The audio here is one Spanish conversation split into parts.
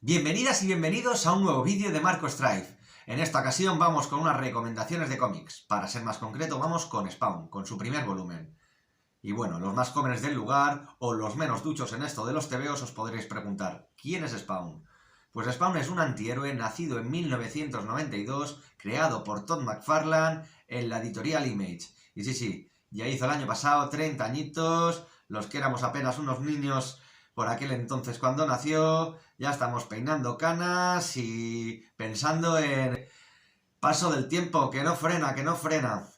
Bienvenidas y bienvenidos a un nuevo vídeo de Marco Strife. En esta ocasión vamos con unas recomendaciones de cómics. Para ser más concreto, vamos con Spawn, con su primer volumen. Y bueno, los más jóvenes del lugar, o los menos duchos en esto de los tebeos, os podréis preguntar, ¿quién es Spawn? Pues Spawn es un antihéroe nacido en 1992, creado por Todd McFarlane en la editorial Image. Y sí, ya hizo el año pasado 30 añitos, los que éramos apenas unos niños por aquel entonces cuando nació, ya estamos peinando canas y pensando en paso del tiempo, que no frena, que no frena.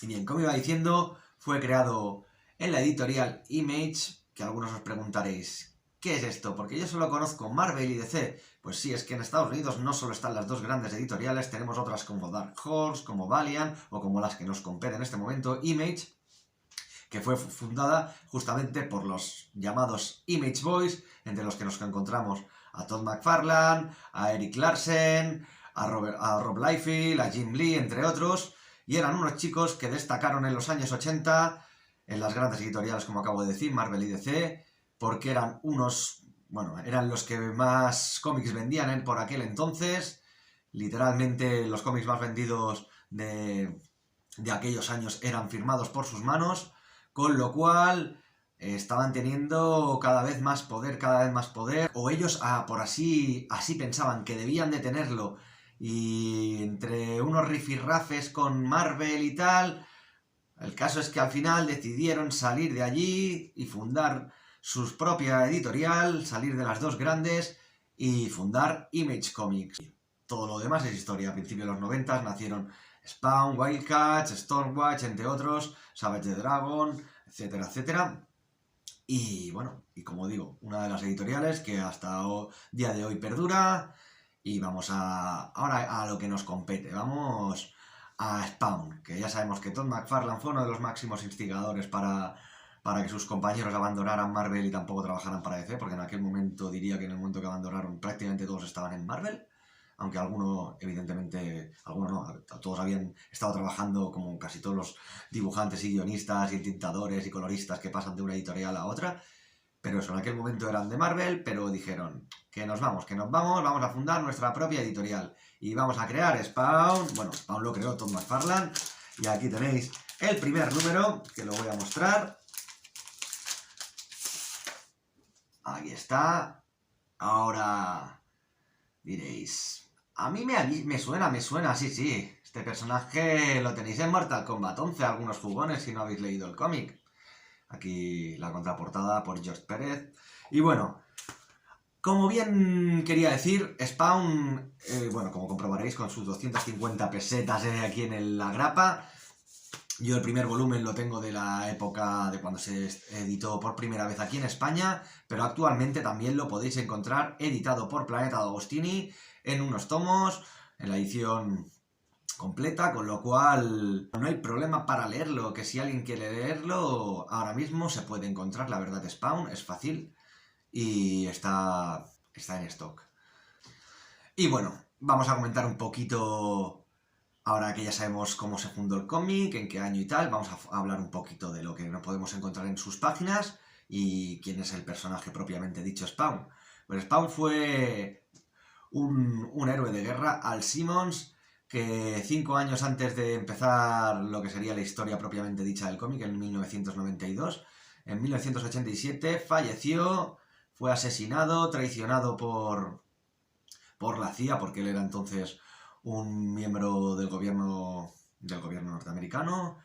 Y bien, como iba diciendo, fue creado en la editorial Image, que algunos os preguntaréis, ¿qué es esto? Porque yo solo conozco Marvel y DC. Pues sí, es que en Estados Unidos no solo están las dos grandes editoriales, tenemos otras como Dark Horse, como Valiant, o como las que nos competen en este momento, Image, que fue fundada justamente por los llamados Image Boys, entre los que nos encontramos a Todd McFarlane, a Eric Larsen, a Rob Liefeld, a Jim Lee, entre otros, y eran unos chicos que destacaron en los años 80 en las grandes editoriales, como acabo de decir, Marvel y DC, porque eran eran los que más cómics vendían por aquel entonces, literalmente los cómics más vendidos de aquellos años eran firmados por sus manos, con lo cual estaban teniendo cada vez más poder, o ellos por así pensaban que debían de tenerlo, y entre unos rifirrafes con Marvel y tal, el caso es que al final decidieron salir de allí y fundar su propia editorial, salir de las dos grandes y fundar Image Comics. Todo lo demás es historia. A principios de los 90 nacieron Spawn, Wildcats, Stormwatch, entre otros, Savage the Dragon, etcétera, etcétera. Y bueno, y como digo, una de las editoriales que hasta día de hoy perdura. Y vamos ahora a lo que nos compete. Vamos a Spawn, que ya sabemos que Todd McFarlane fue uno de los máximos instigadores para que sus compañeros abandonaran Marvel y tampoco trabajaran para DC, porque en aquel momento diría que en el momento que abandonaron prácticamente todos estaban en Marvel, aunque algunos no, todos habían estado trabajando como casi todos los dibujantes y guionistas y tintadores y coloristas que pasan de una editorial a otra, pero eso, en aquel momento eran de Marvel, pero dijeron que nos vamos, vamos a fundar nuestra propia editorial y vamos a crear Spawn. Bueno, Spawn lo creó Todd McFarlane y aquí tenéis el primer número, que lo voy a mostrar. Aquí está. Ahora diréis, a mí me suena, sí. Este personaje lo tenéis en Mortal Kombat 11, algunos jugones si no habéis leído el cómic. Aquí la contraportada por George Pérez. Y bueno, como bien quería decir, Spawn, como comprobaréis con sus 250 pesetas aquí en la grapa. Yo el primer volumen lo tengo de la época de cuando se editó por primera vez aquí en España, pero actualmente también lo podéis encontrar editado por Planeta Agostini en unos tomos, en la edición completa, con lo cual no hay problema para leerlo, que si alguien quiere leerlo, ahora mismo se puede encontrar, la verdad, Spawn, es fácil y está en stock. Y bueno, vamos a comentar un poquito, ahora que ya sabemos cómo se fundó el cómic, en qué año y tal, vamos a hablar un poquito de lo que no podemos encontrar en sus páginas y quién es el personaje propiamente dicho Spawn. Pues Spawn fue un héroe de guerra, Al Simmons, que 5 años antes de empezar lo que sería la historia propiamente dicha del cómic, en 1992, en 1987 falleció, fue asesinado, traicionado por la CIA, porque él era entonces un miembro del gobierno norteamericano,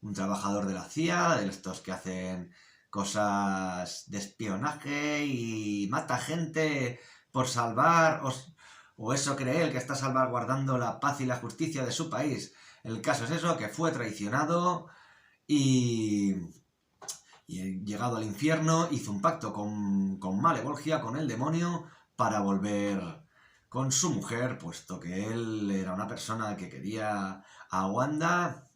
un trabajador de la CIA, de estos que hacen cosas de espionaje y mata gente por salvar, o eso cree él, que está salvaguardando la paz y la justicia de su país. El caso es eso, que fue traicionado y llegado al infierno hizo un pacto con Malevolgia, con el demonio, para volver con su mujer, puesto que él era una persona que quería a Wanda,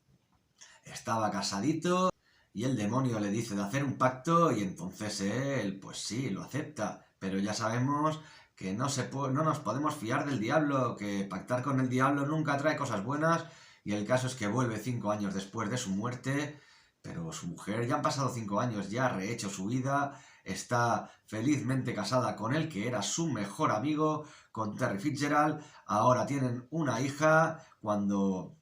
estaba casadito, y el demonio le dice de hacer un pacto, y entonces él, pues sí, lo acepta, pero ya sabemos que no nos podemos fiar del diablo, que pactar con el diablo nunca trae cosas buenas, y el caso es que vuelve 5 años después de su muerte, pero su mujer ya han pasado 5 años, ya ha rehecho su vida, está felizmente casada con el que era su mejor amigo, con Terry Fitzgerald. Ahora tienen una hija, cuando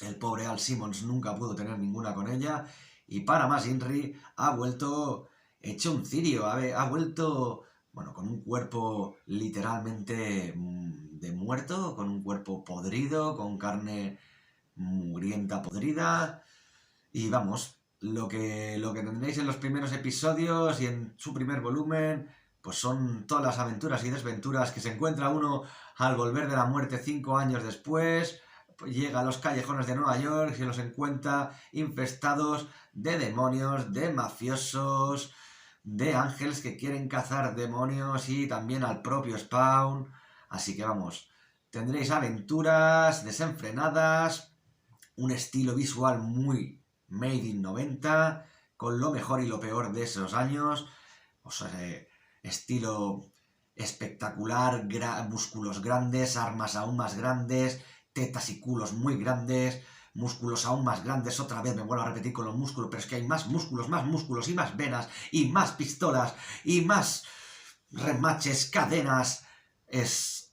el pobre Al Simmons nunca pudo tener ninguna con ella. Y para más Inri, ha vuelto hecho un cirio, ha vuelto, bueno, con un cuerpo literalmente de muerto, con un cuerpo podrido, con carne mugrienta podrida. Y vamos, lo que tendréis en los primeros episodios y en su primer volumen, pues son todas las aventuras y desventuras que se encuentra uno al volver de la muerte 5 años después. Pues llega a los callejones de Nueva York y los encuentra infestados de demonios, de mafiosos, de ángeles que quieren cazar demonios y también al propio Spawn. Así que vamos, tendréis aventuras desenfrenadas, un estilo visual muy Made in 90, con lo mejor y lo peor de esos años. O sea, estilo espectacular, músculos grandes, armas aún más grandes, tetas y culos muy grandes, músculos aún más grandes. Otra vez me vuelvo a repetir con los músculos, pero es que hay más músculos y más venas y más pistolas y más remaches, cadenas. Es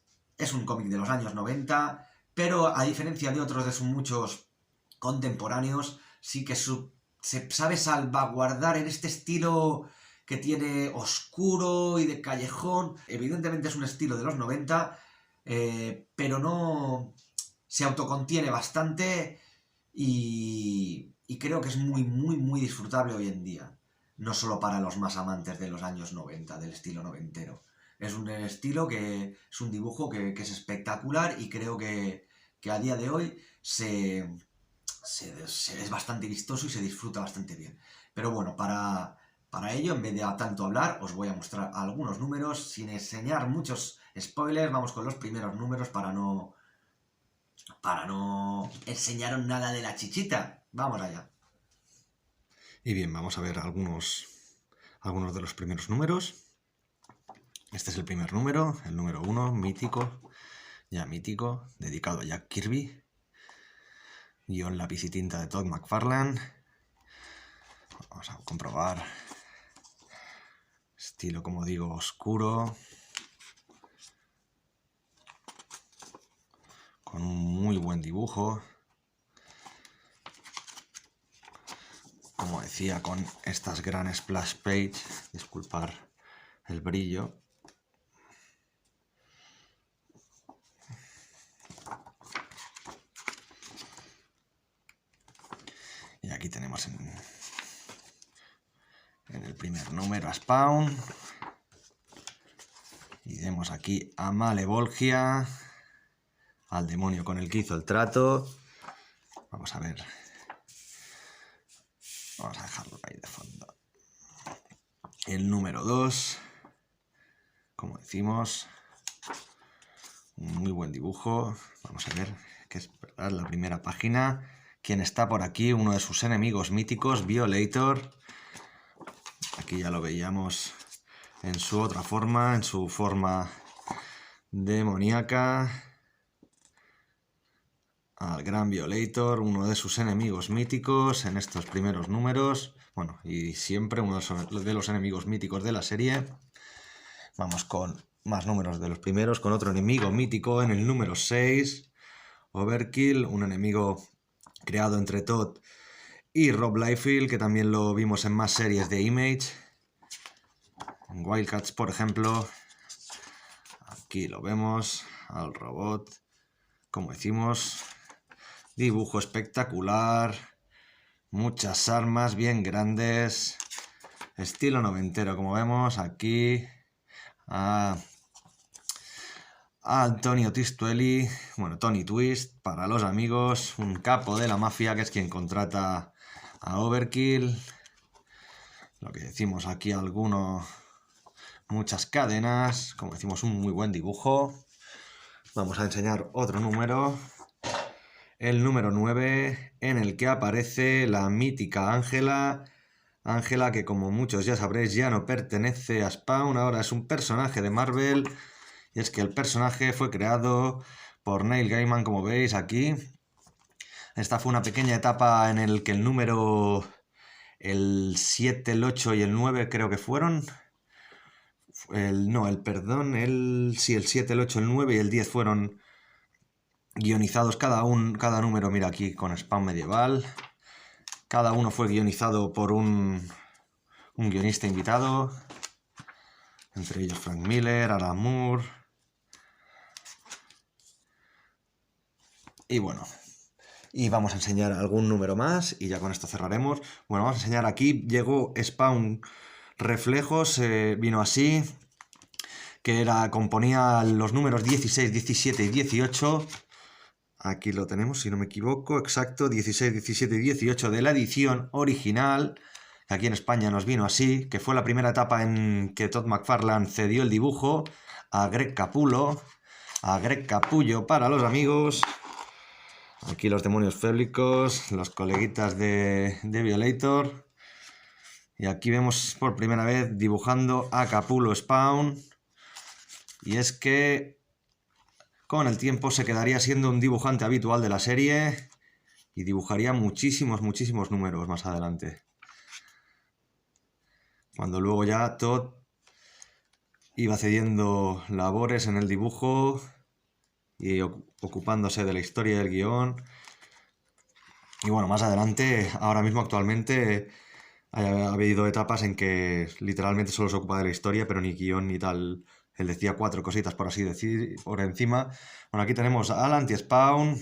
un cómic de los años 90, pero a diferencia de otros de sus muchos contemporáneos, sí que se sabe salvaguardar en este estilo que tiene oscuro y de callejón. Evidentemente es un estilo de los 90, pero no se autocontiene bastante y creo que es muy, muy, muy disfrutable hoy en día. No solo para los más amantes de los años 90, del estilo noventero. Es un estilo que es un dibujo que es espectacular y creo que a día de hoy es bastante vistoso y se disfruta bastante bien. Pero bueno, para ello, en vez de tanto hablar, os voy a mostrar algunos números sin enseñar muchos spoilers. Vamos con los primeros números para no enseñaros nada de la chichita. Vamos allá. Y bien, vamos a ver algunos de los primeros números. Este es el primer número, el número 1, mítico, dedicado a Jack Kirby. Guión, lápiz y tinta de Todd McFarlane. Vamos a comprobar. Estilo, como digo, oscuro. Con un muy buen dibujo. Como decía, con estas gran splash page. Disculpar el brillo. Y aquí tenemos en el primer número a Spawn. Y vemos aquí a Malevolgia, al demonio con el que hizo el trato. Vamos a ver. Vamos a dejarlo ahí de fondo. El número 2. Como decimos, un muy buen dibujo. Vamos a ver, que es verdad, la primera página. ¿Quién está por aquí? Uno de sus enemigos míticos, Violator. Aquí ya lo veíamos en su otra forma, en su forma demoníaca. Al gran Violator, uno de sus enemigos míticos en estos primeros números. Bueno, y siempre uno de los enemigos míticos de la serie. Vamos con más números de los primeros, con otro enemigo mítico en el número 6. Overkill, un enemigo creado entre Todd y Rob Liefeld, que también lo vimos en más series de Image. En Wildcats, por ejemplo. Aquí lo vemos, al robot. Como decimos, dibujo espectacular. Muchas armas bien grandes. Estilo noventero, como vemos aquí. A Antonio Tistueli, bueno, Tony Twist, para los amigos, un capo de la mafia que es quien contrata a Overkill. Lo que decimos aquí, muchas cadenas, como decimos, un muy buen dibujo. Vamos a enseñar otro número, el número 9, en el que aparece la mítica Ángela. Ángela, que como muchos ya sabréis, ya no pertenece a Spawn, ahora es un personaje de Marvel. Y es que el personaje fue creado por Neil Gaiman, como veis aquí. Esta fue una pequeña etapa en el que el 7, el 8 y el 9 creo que fueron. el 7, el 8, el 9 y el 10 fueron guionizados cada número, mira aquí con Spawn medieval. Cada uno fue guionizado por un guionista invitado, entre ellos Frank Miller, Alan Moore. Y bueno, y vamos a enseñar algún número más y ya con esto cerraremos. Bueno, vamos a enseñar aquí, llegó Spawn Reflejos, vino así, que componía los números 16, 17 y 18. Aquí lo tenemos, si no me equivoco, exacto, 16, 17 y 18 de la edición original, que aquí en España nos vino así, que fue la primera etapa en que Todd McFarlane cedió el dibujo a Greg Capullo para los amigos. Aquí los demonios féblicos, los coleguitas de Violator. Y aquí vemos por primera vez dibujando a Capullo Spawn. Y es que con el tiempo se quedaría siendo un dibujante habitual de la serie y dibujaría muchísimos números más adelante. Cuando luego ya Todd iba cediendo labores en el dibujo y ocupándose de la historia del guión. Y bueno, más adelante, ahora mismo actualmente, ha habido etapas en que literalmente solo se ocupa de la historia, pero ni guión ni tal. Él decía 4 cositas, por así decir, por encima. Bueno, aquí tenemos al anti-Spawn.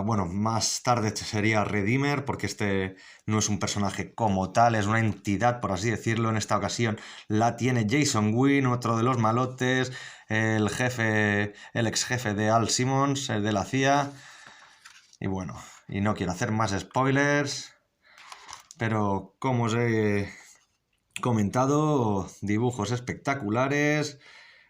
Bueno, más tarde sería Redeemer, porque este no es un personaje como tal, es una entidad, por así decirlo. En esta ocasión la tiene Jason Wynn, otro de los malotes, el ex jefe de Al Simmons, el de la CIA. Y bueno, y no quiero hacer más spoilers, pero como os he comentado, dibujos espectaculares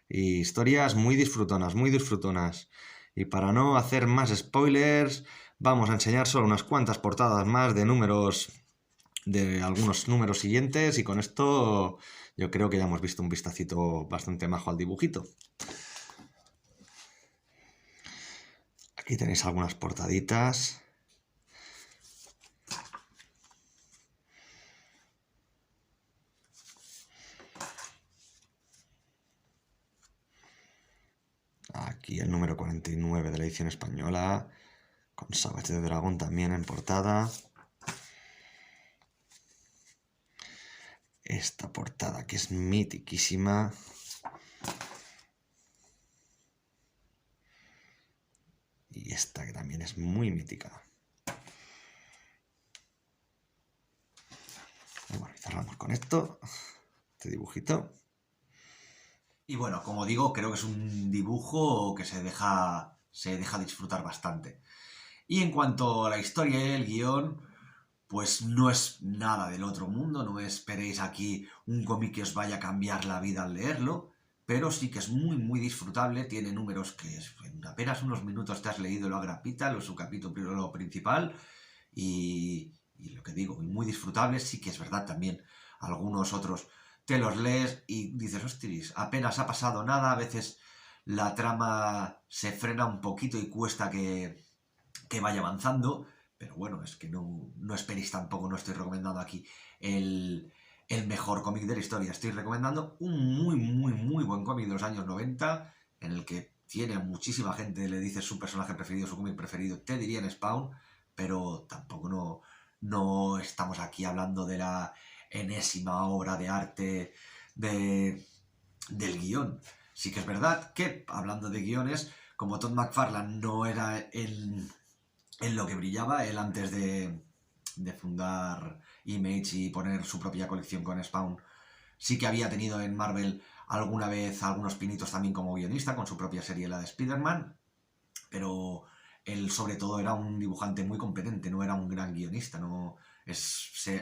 y historias muy disfrutonas. Y para no hacer más spoilers, vamos a enseñar solo unas cuantas portadas más de algunos números siguientes, y con esto yo creo que ya hemos visto un vistacito bastante majo al dibujito. Aquí tenéis algunas portaditas. Aquí el número 49 de la edición española, con Savage the Dragon también en portada. Esta portada que es mitiquísima. Y esta que también es muy mítica. Y bueno, cerramos con esto, este dibujito. Y bueno, como digo, creo que es un dibujo que se deja disfrutar bastante. Y en cuanto a la historia y el guión, pues no es nada del otro mundo, no esperéis aquí un cómic que os vaya a cambiar la vida al leerlo, pero sí que es muy disfrutable, tiene números que en apenas unos minutos te has leído lo agrapita, su capítulo principal, y lo que digo, muy disfrutable. Sí que es verdad también, algunos otros te los lees y dices, hostias, apenas ha pasado nada, a veces la trama se frena un poquito y cuesta que vaya avanzando, pero bueno, es que no esperéis tampoco, no estoy recomendando aquí el mejor cómic de la historia, estoy recomendando un muy buen cómic de los años 90, en el que tiene a muchísima gente, le dice su personaje preferido, su cómic preferido, te dirían Spawn, pero tampoco no estamos aquí hablando de la enésima obra de arte del guión. Sí que es verdad que, hablando de guiones, como Todd McFarlane no era en lo que brillaba, él antes de fundar Image y poner su propia colección con Spawn, sí que había tenido en Marvel alguna vez algunos pinitos también como guionista, con su propia serie, la de Spider-Man, pero él sobre todo era un dibujante muy competente, no era un gran guionista, se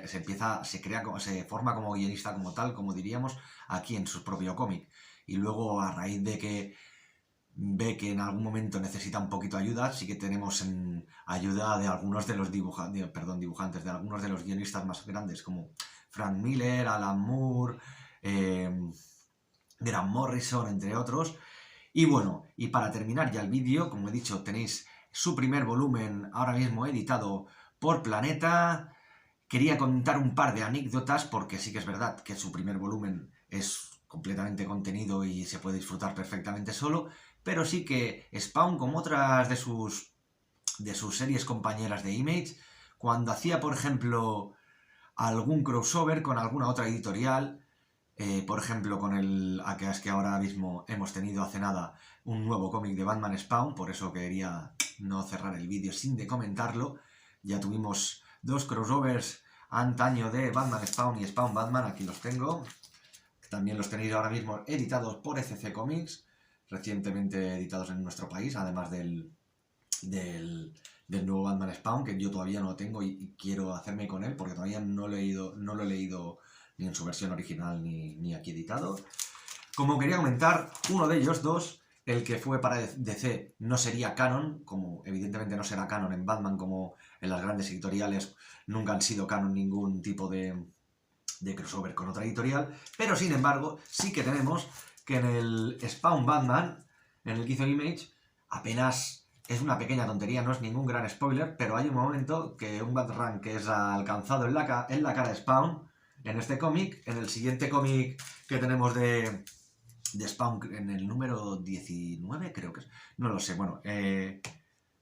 forma como guionista como tal, como diríamos, aquí en su propio cómic. Y luego, a raíz de que ve que en algún momento necesita un poquito de ayuda, sí que tenemos ayuda de algunos de los dibujantes, de algunos de los guionistas más grandes, como Frank Miller, Alan Moore, Grant Morrison, entre otros. Y bueno, y para terminar ya el vídeo, como he dicho, tenéis su primer volumen ahora mismo editado por Planeta. Quería contar un par de anécdotas, porque sí que es verdad que su primer volumen es completamente contenido y se puede disfrutar perfectamente solo, pero sí que Spawn, como otras de sus series compañeras de Image, cuando hacía, por ejemplo, algún crossover con alguna otra editorial, por ejemplo, con es que ahora mismo hemos tenido hace nada un nuevo cómic de Batman Spawn, por eso quería no cerrar el vídeo sin de comentarlo. Ya tuvimos 2 crossovers antaño de Batman Spawn y Spawn Batman, aquí los tengo. También los tenéis ahora mismo editados por ECC Comics, recientemente editados en nuestro país, además del nuevo Batman Spawn, que yo todavía no lo tengo y quiero hacerme con él, porque todavía no lo he leído ni en su versión original ni aquí editado. Como quería comentar, uno de ellos dos, el que fue para DC, no sería canon, como evidentemente no será canon en Batman, como en las grandes editoriales nunca han sido canon ningún tipo de crossover con otra editorial, pero sin embargo sí que tenemos que en el Spawn Batman, en el que hizo Image, apenas es una pequeña tontería, no es ningún gran spoiler, pero hay un momento que un Batarang que es alcanzado en la cara de Spawn, en este cómic, en el siguiente cómic que tenemos de Spawn, en el número 19 creo que es, no lo sé, bueno,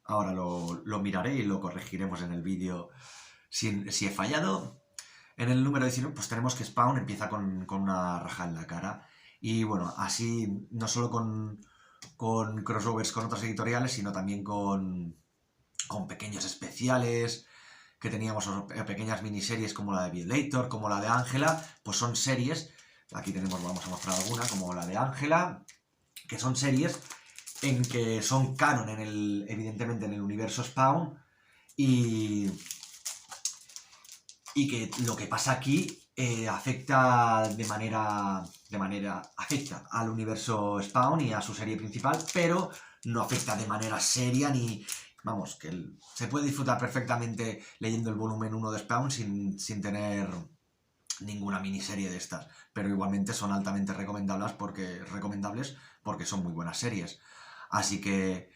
ahora lo miraré y lo corregiremos en el vídeo si he fallado. En el número 19 pues tenemos que Spawn empieza con una raja en la cara, y bueno, así no solo con crossovers con otras editoriales, sino también con pequeños especiales que teníamos, pequeñas miniseries como la de Violator, como la de Ángela, pues son series, aquí tenemos, vamos a mostrar alguna, como la de Ángela, que son series en que son canon evidentemente en el universo Spawn, y que lo que pasa aquí afecta afecta al universo Spawn y a su serie principal, pero no afecta de manera seria ni... Vamos, que se puede disfrutar perfectamente leyendo el volumen 1 de Spawn sin tener ninguna miniserie de estas, pero igualmente son altamente recomendables porque son muy buenas series. Así que,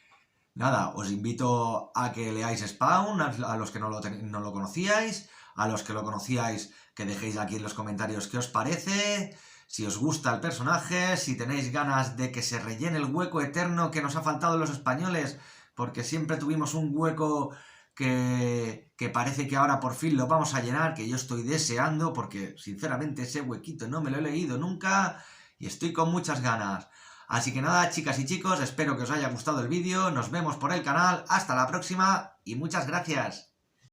nada, os invito a que leáis Spawn, a los que no lo conocíais, a los que lo conocíais, que dejéis aquí en los comentarios qué os parece, si os gusta el personaje, si tenéis ganas de que se rellene el hueco eterno que nos ha faltado los españoles, porque siempre tuvimos un hueco que parece que ahora por fin lo vamos a llenar, que yo estoy deseando, porque sinceramente ese huequito no me lo he leído nunca y estoy con muchas ganas. Así que nada, chicas y chicos, espero que os haya gustado el vídeo, nos vemos por el canal, hasta la próxima y muchas gracias.